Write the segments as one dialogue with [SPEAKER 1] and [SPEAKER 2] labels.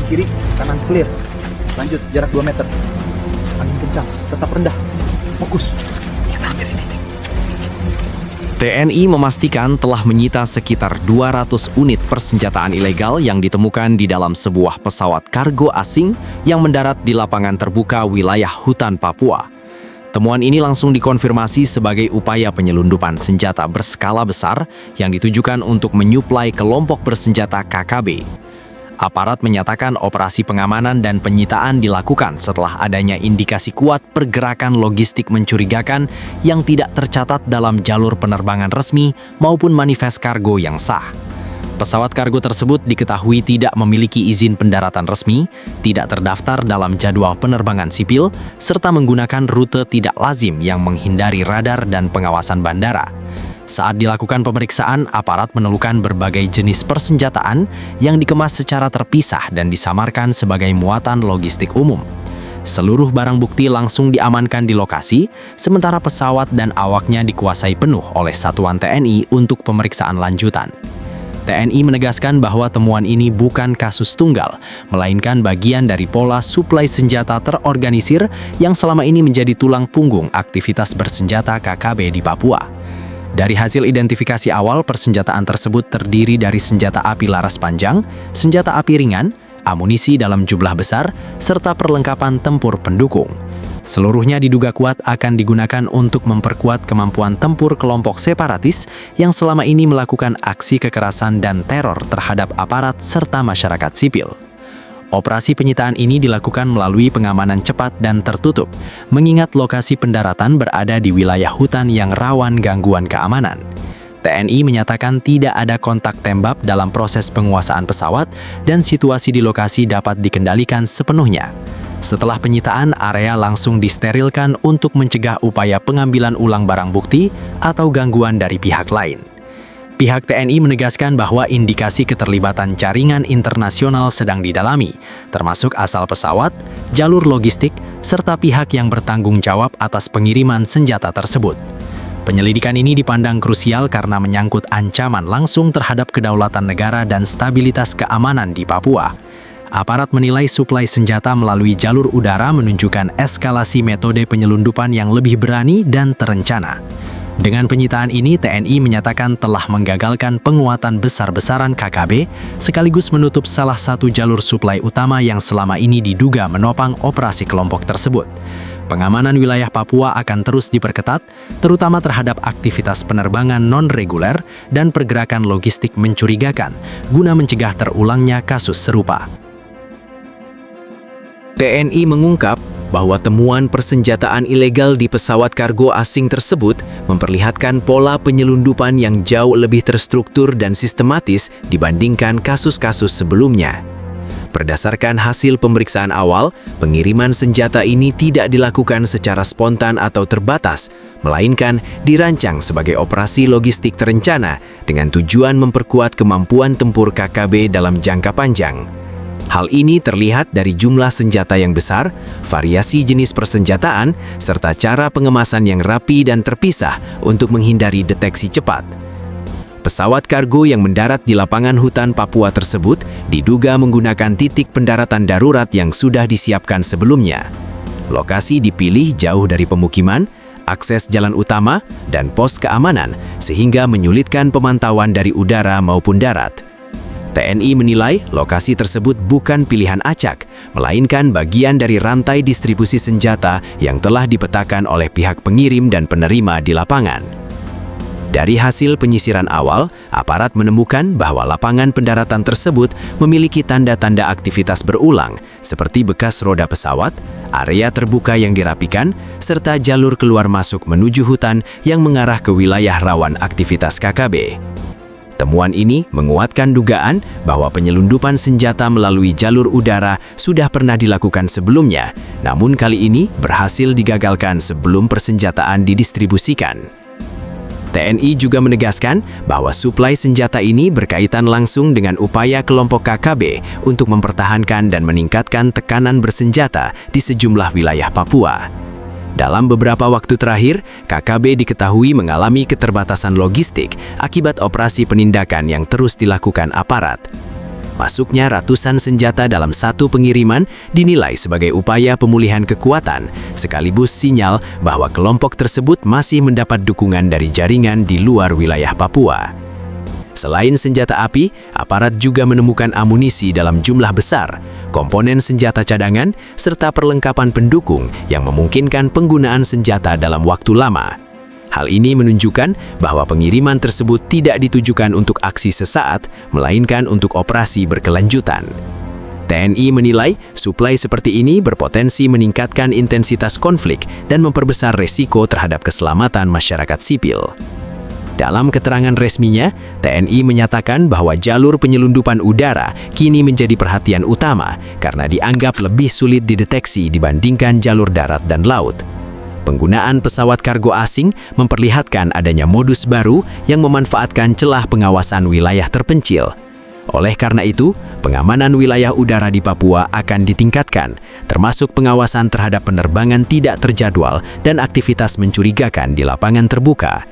[SPEAKER 1] kiri, kanan clear. Lanjut, jarak 2 meter. Angin kencang, tetap rendah. Fokus. Kita ambil ini.
[SPEAKER 2] TNI memastikan telah menyita sekitar 200 unit persenjataan ilegal yang ditemukan di dalam sebuah pesawat kargo asing yang mendarat di lapangan terbuka wilayah hutan Papua. Temuan ini langsung dikonfirmasi sebagai upaya penyelundupan senjata berskala besar yang ditujukan untuk menyuplai kelompok bersenjata KKB. Aparat menyatakan operasi pengamanan dan penyitaan dilakukan setelah adanya indikasi kuat pergerakan logistik mencurigakan yang tidak tercatat dalam jalur penerbangan resmi maupun manifest kargo yang sah. Pesawat kargo tersebut diketahui tidak memiliki izin pendaratan resmi, tidak terdaftar dalam jadwal penerbangan sipil, serta menggunakan rute tidak lazim yang menghindari radar dan pengawasan bandara. Saat dilakukan pemeriksaan, aparat menemukan berbagai jenis persenjataan yang dikemas secara terpisah dan disamarkan sebagai muatan logistik umum. Seluruh barang bukti langsung diamankan di lokasi, sementara pesawat dan awaknya dikuasai penuh oleh satuan TNI untuk pemeriksaan lanjutan. TNI menegaskan bahwa temuan ini bukan kasus tunggal, melainkan bagian dari pola suplai senjata terorganisir yang selama ini menjadi tulang punggung aktivitas bersenjata KKB di Papua. Dari hasil identifikasi awal, persenjataan tersebut terdiri dari senjata api laras panjang, senjata api ringan, amunisi dalam jumlah besar, serta perlengkapan tempur pendukung. Seluruhnya diduga kuat akan digunakan untuk memperkuat kemampuan tempur kelompok separatis yang selama ini melakukan aksi kekerasan dan teror terhadap aparat serta masyarakat sipil. Operasi penyitaan ini dilakukan melalui pengamanan cepat dan tertutup, mengingat lokasi pendaratan berada di wilayah hutan yang rawan gangguan keamanan. TNI menyatakan tidak ada kontak tembak dalam proses penguasaan pesawat dan situasi di lokasi dapat dikendalikan sepenuhnya. Setelah penyitaan, area langsung disterilkan untuk mencegah upaya pengambilan ulang barang bukti atau gangguan dari pihak lain. Pihak TNI menegaskan bahwa indikasi keterlibatan jaringan internasional sedang didalami, termasuk asal pesawat, jalur logistik, serta pihak yang bertanggung jawab atas pengiriman senjata tersebut. Penyelidikan ini dipandang krusial karena menyangkut ancaman langsung terhadap kedaulatan negara dan stabilitas keamanan di Papua. Aparat menilai suplai senjata melalui jalur udara menunjukkan eskalasi metode penyelundupan yang lebih berani dan terencana. Dengan penyitaan ini, TNI menyatakan telah menggagalkan penguatan besar-besaran KKB, sekaligus menutup salah satu jalur suplai utama yang selama ini diduga menopang operasi kelompok tersebut. Pengamanan wilayah Papua akan terus diperketat, terutama terhadap aktivitas penerbangan non-reguler dan pergerakan logistik mencurigakan, guna mencegah terulangnya kasus serupa.
[SPEAKER 3] TNI mengungkap bahwa temuan persenjataan ilegal di pesawat kargo asing tersebut memperlihatkan pola penyelundupan yang jauh lebih terstruktur dan sistematis dibandingkan kasus-kasus sebelumnya. Berdasarkan hasil pemeriksaan awal, pengiriman senjata ini tidak dilakukan secara spontan atau terbatas, melainkan dirancang sebagai operasi logistik terencana dengan tujuan memperkuat kemampuan tempur KKB dalam jangka panjang. Hal ini terlihat dari jumlah senjata yang besar, variasi jenis persenjataan, serta cara pengemasan yang rapi dan terpisah untuk menghindari deteksi cepat. Pesawat kargo yang mendarat di lapangan hutan Papua tersebut diduga menggunakan titik pendaratan darurat yang sudah disiapkan sebelumnya. Lokasi dipilih jauh dari pemukiman, akses jalan utama, dan pos keamanan sehingga menyulitkan pemantauan dari udara maupun darat. TNI menilai lokasi tersebut bukan pilihan acak, melainkan bagian dari rantai distribusi senjata yang telah dipetakan oleh pihak pengirim dan penerima di lapangan. Dari hasil penyisiran awal, aparat menemukan bahwa lapangan pendaratan tersebut memiliki tanda-tanda aktivitas berulang, seperti bekas roda pesawat, area terbuka yang dirapikan, serta jalur keluar masuk menuju hutan yang mengarah ke wilayah rawan aktivitas KKB. Temuan ini menguatkan dugaan bahwa penyelundupan senjata melalui jalur udara sudah pernah dilakukan sebelumnya, namun kali ini berhasil digagalkan sebelum persenjataan didistribusikan. TNI juga menegaskan bahwa suplai senjata ini berkaitan langsung dengan upaya kelompok KKB untuk mempertahankan dan meningkatkan tekanan bersenjata di sejumlah wilayah Papua. Dalam beberapa waktu terakhir, KKB diketahui mengalami keterbatasan logistik akibat operasi penindakan yang terus dilakukan aparat. Masuknya ratusan senjata dalam satu pengiriman dinilai sebagai upaya pemulihan kekuatan, sekaligus sinyal bahwa kelompok tersebut masih mendapat dukungan dari jaringan di luar wilayah Papua. Selain senjata api, aparat juga menemukan amunisi dalam jumlah besar, komponen senjata cadangan, serta perlengkapan pendukung yang memungkinkan penggunaan senjata dalam waktu lama. Hal ini menunjukkan bahwa pengiriman tersebut tidak ditujukan untuk aksi sesaat, melainkan untuk operasi berkelanjutan. TNI menilai suplai seperti ini berpotensi meningkatkan intensitas konflik dan memperbesar resiko terhadap keselamatan masyarakat sipil. Dalam keterangan resminya, TNI menyatakan bahwa jalur penyelundupan udara kini menjadi perhatian utama karena dianggap lebih sulit dideteksi dibandingkan jalur darat dan laut. Penggunaan pesawat kargo asing memperlihatkan adanya modus baru yang memanfaatkan celah pengawasan wilayah terpencil. Oleh karena itu, pengamanan wilayah udara di Papua akan ditingkatkan, termasuk pengawasan terhadap penerbangan tidak terjadwal dan aktivitas mencurigakan di lapangan terbuka.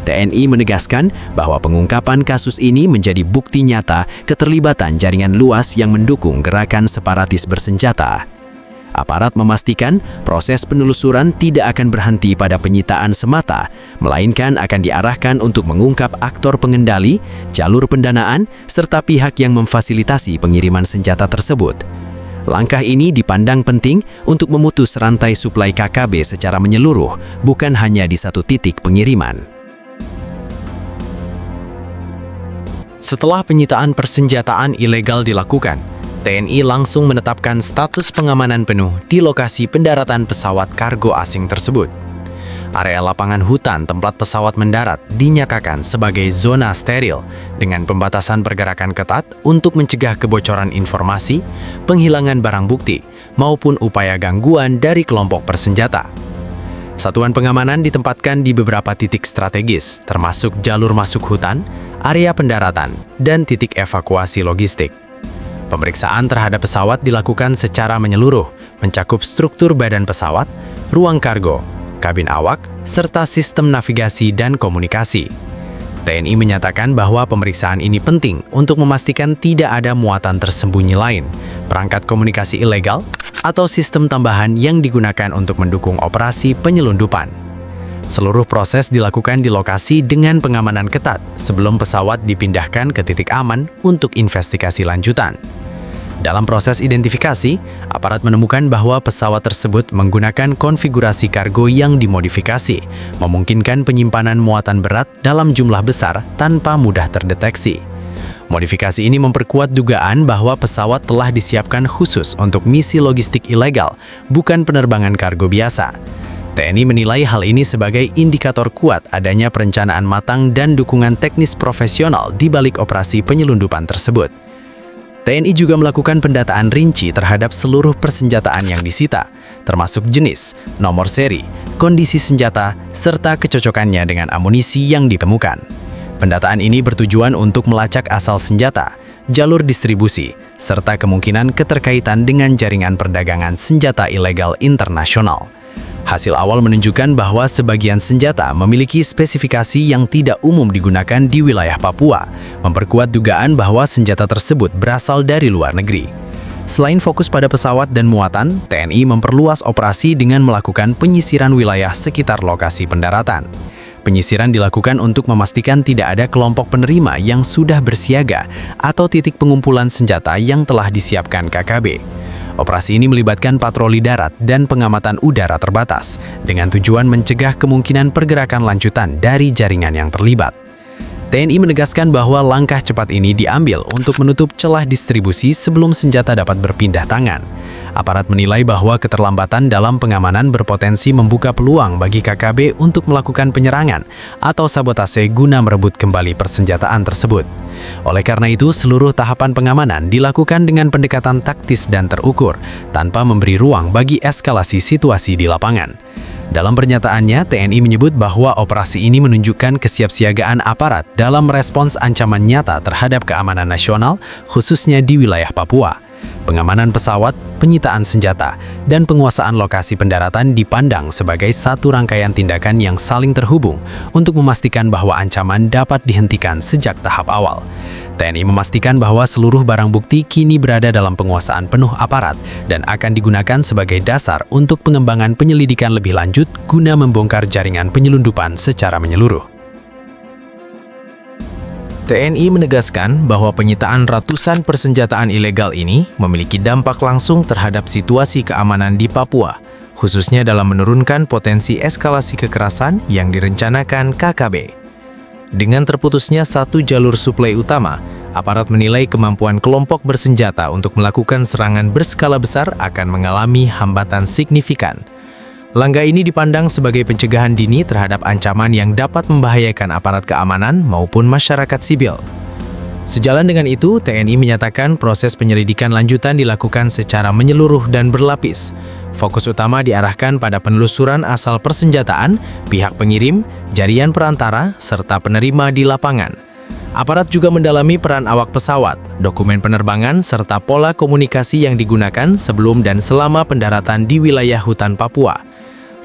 [SPEAKER 3] TNI menegaskan bahwa pengungkapan kasus ini menjadi bukti nyata keterlibatan jaringan luas yang mendukung gerakan separatis bersenjata. Aparat memastikan proses penelusuran tidak akan berhenti pada penyitaan semata, melainkan akan diarahkan untuk mengungkap aktor pengendali, jalur pendanaan, serta pihak yang memfasilitasi pengiriman senjata tersebut. Langkah ini dipandang penting untuk memutus rantai suplai KKB secara menyeluruh, bukan hanya di satu titik pengiriman.
[SPEAKER 2] Setelah penyitaan persenjataan ilegal dilakukan, TNI langsung menetapkan status pengamanan penuh di lokasi pendaratan pesawat kargo asing tersebut. Area lapangan hutan tempat pesawat mendarat dinyatakan sebagai zona steril dengan pembatasan pergerakan ketat untuk mencegah kebocoran informasi, penghilangan barang bukti, maupun upaya gangguan dari kelompok bersenjata. Satuan pengamanan ditempatkan di beberapa titik strategis, termasuk jalur masuk hutan, area pendaratan, dan titik evakuasi logistik. Pemeriksaan terhadap pesawat dilakukan secara menyeluruh, mencakup struktur badan pesawat, ruang kargo, kabin awak, serta sistem navigasi dan komunikasi. TNI menyatakan bahwa pemeriksaan ini penting untuk memastikan tidak ada muatan tersembunyi lain, perangkat komunikasi ilegal, atau sistem tambahan yang digunakan untuk mendukung operasi penyelundupan. Seluruh proses dilakukan di lokasi dengan pengamanan ketat sebelum pesawat dipindahkan ke titik aman untuk investigasi lanjutan. Dalam proses identifikasi, aparat menemukan bahwa pesawat tersebut menggunakan konfigurasi kargo yang dimodifikasi, memungkinkan penyimpanan muatan berat dalam jumlah besar tanpa mudah terdeteksi. Modifikasi ini memperkuat dugaan bahwa pesawat telah disiapkan khusus untuk misi logistik ilegal, bukan penerbangan kargo biasa. TNI menilai hal ini sebagai indikator kuat adanya perencanaan matang dan dukungan teknis profesional di balik operasi penyelundupan tersebut. TNI juga melakukan pendataan rinci terhadap seluruh persenjataan yang disita, termasuk jenis, nomor seri, kondisi senjata, serta kecocokannya dengan amunisi yang ditemukan. Pendataan ini bertujuan untuk melacak asal senjata, jalur distribusi, serta kemungkinan keterkaitan dengan jaringan perdagangan senjata ilegal internasional. Hasil awal menunjukkan bahwa sebagian senjata memiliki spesifikasi yang tidak umum digunakan di wilayah Papua, memperkuat dugaan bahwa senjata tersebut berasal dari luar negeri. Selain fokus pada pesawat dan muatan, TNI memperluas operasi dengan melakukan penyisiran wilayah sekitar lokasi pendaratan. Penyisiran dilakukan untuk memastikan tidak ada kelompok penerima yang sudah bersiaga atau titik pengumpulan senjata yang telah disiapkan KKB. Operasi ini melibatkan patroli darat dan pengamatan udara terbatas, dengan tujuan mencegah kemungkinan pergerakan lanjutan dari jaringan yang terlibat. TNI menegaskan bahwa langkah cepat ini diambil untuk menutup celah distribusi sebelum senjata dapat berpindah tangan. Aparat menilai bahwa keterlambatan dalam pengamanan berpotensi membuka peluang bagi KKB untuk melakukan penyerangan atau sabotase guna merebut kembali persenjataan tersebut. Oleh karena itu, seluruh tahapan pengamanan dilakukan dengan pendekatan taktis dan terukur, tanpa memberi ruang bagi eskalasi situasi di lapangan. Dalam pernyataannya, TNI menyebut bahwa operasi ini menunjukkan kesiapsiagaan aparat dalam merespons ancaman nyata terhadap keamanan nasional, khususnya di wilayah Papua. Pengamanan pesawat,
[SPEAKER 3] penyitaan senjata, dan penguasaan lokasi pendaratan dipandang sebagai satu rangkaian tindakan yang saling terhubung untuk memastikan bahwa ancaman dapat dihentikan sejak tahap awal. TNI memastikan bahwa seluruh barang bukti kini berada dalam penguasaan penuh aparat dan akan digunakan sebagai dasar untuk pengembangan penyelidikan lebih lanjut guna membongkar jaringan penyelundupan secara menyeluruh.
[SPEAKER 2] TNI menegaskan bahwa penyitaan ratusan persenjataan ilegal ini memiliki dampak langsung terhadap situasi keamanan di Papua, khususnya dalam menurunkan potensi eskalasi kekerasan yang direncanakan KKB. Dengan terputusnya satu jalur suplai utama, aparat menilai kemampuan kelompok bersenjata untuk melakukan serangan berskala besar akan mengalami hambatan signifikan. Langkah ini dipandang sebagai pencegahan dini terhadap ancaman yang dapat membahayakan aparat keamanan maupun masyarakat sipil. Sejalan dengan itu, TNI menyatakan proses penyelidikan lanjutan dilakukan secara menyeluruh dan berlapis. Fokus utama diarahkan pada penelusuran asal persenjataan, pihak pengirim, jaringan perantara, serta penerima di lapangan. Aparat juga mendalami peran awak pesawat, dokumen penerbangan, serta pola komunikasi yang digunakan sebelum dan selama pendaratan di wilayah hutan Papua.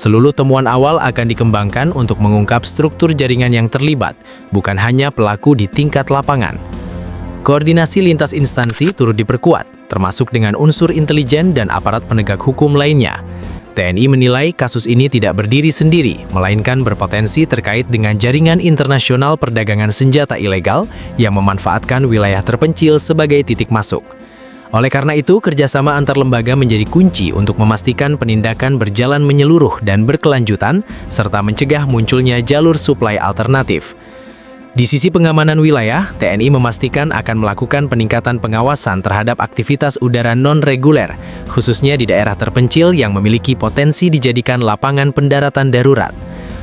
[SPEAKER 2] Seluruh temuan awal akan dikembangkan untuk mengungkap struktur jaringan yang terlibat, bukan hanya pelaku di tingkat lapangan. Koordinasi lintas instansi turut diperkuat, termasuk dengan unsur intelijen dan aparat penegak hukum lainnya. TNI menilai kasus ini tidak berdiri sendiri, melainkan berpotensi terkait dengan jaringan internasional perdagangan senjata ilegal yang memanfaatkan wilayah terpencil sebagai titik masuk. Oleh karena itu, kerjasama antar lembaga menjadi kunci untuk memastikan penindakan berjalan menyeluruh dan berkelanjutan, serta mencegah munculnya jalur suplai alternatif. Di sisi pengamanan wilayah, TNI memastikan akan melakukan peningkatan pengawasan terhadap aktivitas udara non-reguler, khususnya di daerah terpencil yang memiliki potensi dijadikan lapangan pendaratan darurat.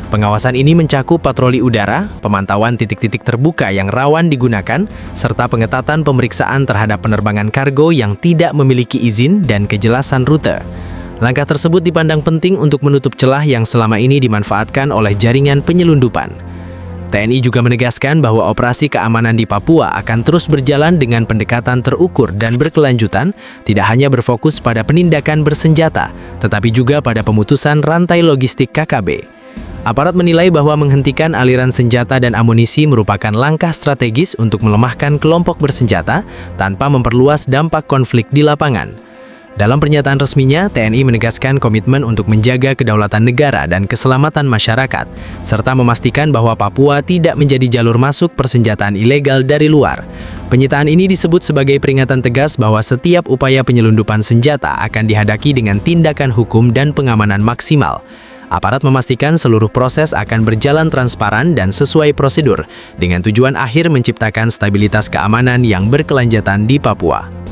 [SPEAKER 2] Pengawasan ini mencakup patroli udara, pemantauan titik-titik terbuka yang rawan digunakan, serta pengetatan pemeriksaan terhadap penerbangan kargo yang tidak memiliki izin dan kejelasan rute. Langkah tersebut dipandang penting untuk menutup celah yang selama ini dimanfaatkan oleh jaringan penyelundupan. TNI juga menegaskan bahwa operasi keamanan di Papua akan terus berjalan dengan pendekatan terukur dan berkelanjutan, tidak hanya berfokus pada penindakan bersenjata, tetapi juga pada pemutusan rantai logistik KKB. Aparat menilai bahwa menghentikan aliran senjata dan amunisi merupakan langkah strategis untuk melemahkan kelompok bersenjata tanpa memperluas dampak konflik di lapangan. Dalam pernyataan resminya, TNI menegaskan komitmen untuk menjaga kedaulatan negara dan keselamatan masyarakat, serta memastikan bahwa Papua tidak menjadi jalur masuk persenjataan ilegal dari luar. Penyitaan ini disebut sebagai peringatan tegas bahwa setiap upaya penyelundupan senjata akan dihadapi dengan tindakan hukum dan pengamanan maksimal. Aparat memastikan seluruh proses akan berjalan transparan dan sesuai prosedur, dengan tujuan akhir menciptakan stabilitas keamanan yang berkelanjutan di Papua.